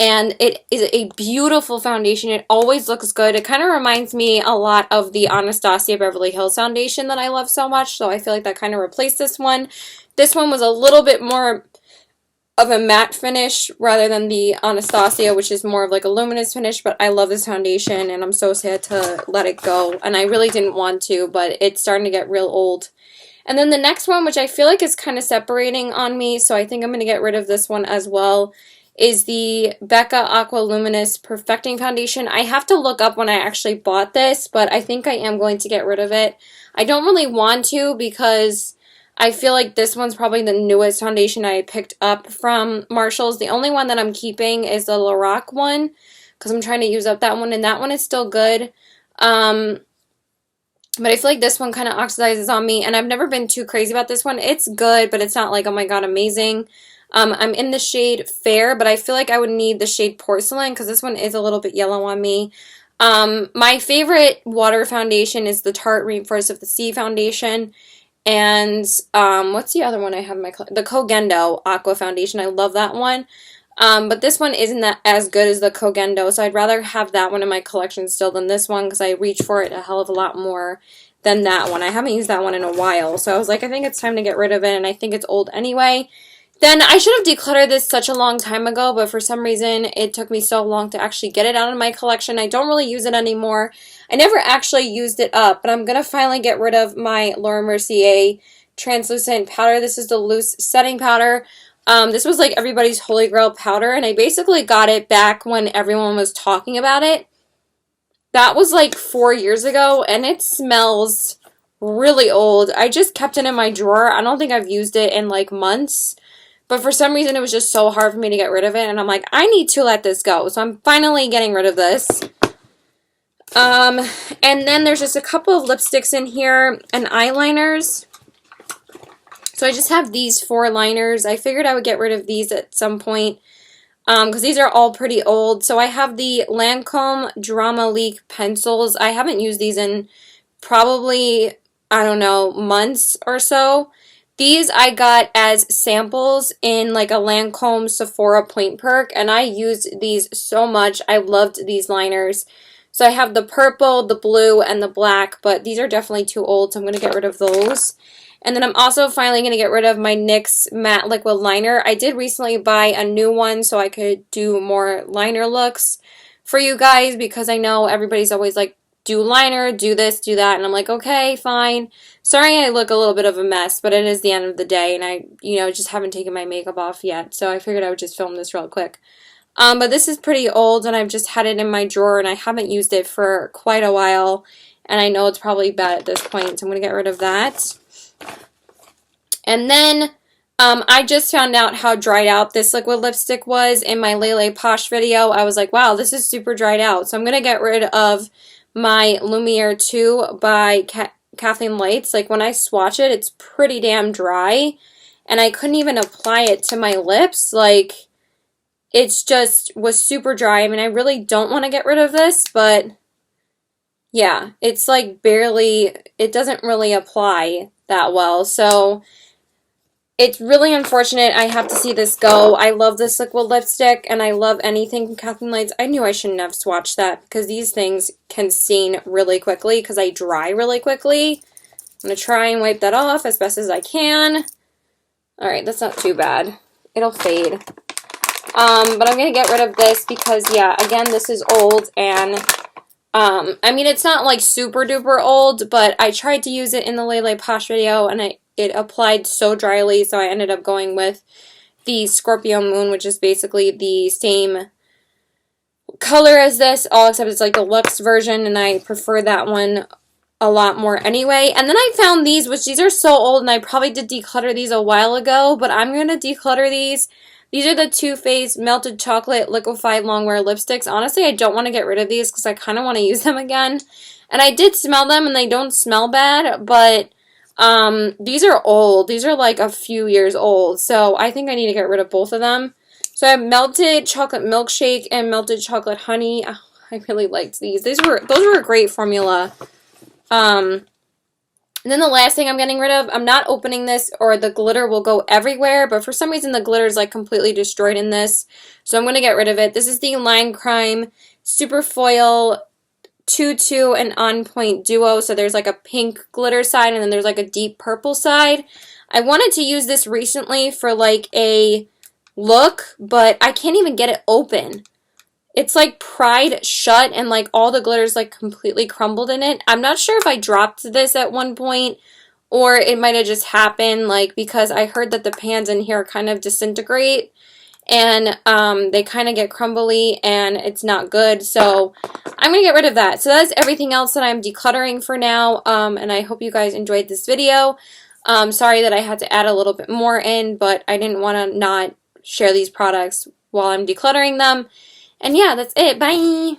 S1: And it is a beautiful foundation. It always looks good. It kind of reminds me a lot of the Anastasia Beverly Hills foundation that I love so much. So I feel like that kind of replaced this one. This one was a little bit more of a matte finish rather than the Anastasia, which is more of like a luminous finish. But I love this foundation, and I'm so sad to let it go. And I really didn't want to, but it's starting to get real old. And then the next one, which I feel like is kind of separating on me, so I think I'm going to get rid of this one as well, is the Becca Aqua Luminous Perfecting Foundation. I have to look up when I actually bought this, but I think I am going to get rid of it. I don't really want to because I feel like this one's probably the newest foundation I picked up from Marshall's. The only one that I'm keeping is the Lorac one because I'm trying to use up that one, and that one is still good. But I feel like this one kind of oxidizes on me, and I've never been too crazy about this one. It's good, but it's not like, oh my god, amazing. I'm in the shade Fair, but I feel like I would need the shade Porcelain because this one is a little bit yellow on me. My favorite water foundation is the Tarte Rainforest of the Sea foundation. And what's the other one I have in my collection? The Cogendo Aqua foundation. I love that one. But this one isn't that as good as the Cogendo, so I'd rather have that one in my collection still than this one because I reach for it a hell of a lot more than that one. I haven't used that one in a while, so I was like, I think it's time to get rid of it, and I think it's old anyway. Then I should have decluttered this such a long time ago, but for some reason it took me so long to actually get it out of my collection. I don't really use it anymore. I never actually used it up, but I'm going to finally get rid of my Laura Mercier translucent powder. This is the loose setting powder. This was like everybody's holy grail powder, and I basically got it back when everyone was talking about it. That was like 4 years ago, and it smells really old. I just kept it in my drawer. I don't think I've used it in like months. But for some reason, it was just so hard for me to get rid of it. And I'm like, I need to let this go. So I'm finally getting rid of this. And then there's just a couple of lipsticks in here and eyeliners. So I just have these 4 liners. I figured I would get rid of these at some point. Because these are all pretty old. So I have the Lancome Drama Leak pencils. I haven't used these in probably, I don't know, months or so. These I got as samples in like a Lancome Sephora Point Perk, and I used these so much. I loved these liners. So I have the purple, the blue, and the black, but these are definitely too old, so I'm going to get rid of those. And then I'm also finally going to get rid of my NYX Matte Liquid Liner. I did recently buy a new one so I could do more liner looks for you guys, because I know everybody's always like, do liner, do this, do that, and I'm like, okay, fine. Sorry I look a little bit of a mess, but it is the end of the day, and I, just haven't taken my makeup off yet, so I figured I would just film this real quick. But this is pretty old, and I've just had it in my drawer, and I haven't used it for quite a while, and I know it's probably bad at this point, so I'm going to get rid of that. And then, I just found out how dried out this liquid lipstick was in my Lele Posh video. I was like, wow, this is super dried out, so I'm going to get rid of my Lumiere 2 by Kathleen Lights. Like, when I swatch it, it's pretty damn dry, and I couldn't even apply it to my lips. Like, it's just was super dry. I mean, I really don't want to get rid of this, but yeah, it's like barely, it doesn't really apply that well, so it's really unfortunate I have to see this go. I love this liquid lipstick, and I love anything from Kathleen Lights. I knew I shouldn't have swatched that, because these things can stain really quickly, because I dry really quickly. I'm going to try and wipe that off as best as I can. Alright, that's not too bad. It'll fade. But I'm going to get rid of this because, yeah, again, this is old, and I mean, it's not like super duper old, but I tried to use it in the Lele Posh video, and it applied so dryly, so I ended up going with the Scorpio Moon, which is basically the same color as this, all except it's like the luxe version, and I prefer that one a lot more anyway. And then I found these, which these are so old, and I probably did declutter these a while ago, but I'm going to declutter these. These are the Too Faced Melted Chocolate Liquefied Longwear Lipsticks. Honestly, I don't want to get rid of these because I kind of want to use them again. And I did smell them, and they don't smell bad, but these are old. These are like a few years old, so I think I need to get rid of both of them. So I have Melted Chocolate Milkshake and Melted Chocolate Honey. Oh, I really liked these. Those were a great formula. And then the last thing I'm getting rid of, I'm not opening this or the glitter will go everywhere, but for some reason the glitter is like completely destroyed in this. So I'm going to get rid of it. This is the Line Crime Super Foil 2-2 and On Point Duo. So there's like a pink glitter side and then there's like a deep purple side. I wanted to use this recently for like a look, but I can't even get it open. It's like pried shut and like all the glitter's like completely crumbled in it. I'm not sure if I dropped this at one point or it might have just happened like because I heard that the pans in here kind of disintegrate and they kind of get crumbly and it's not good. So I'm going to get rid of that. So that's everything else that I'm decluttering for now. And I hope you guys enjoyed this video. Sorry that I had to add a little bit more in, but I didn't want to not share these products while I'm decluttering them. And yeah, that's it. Bye!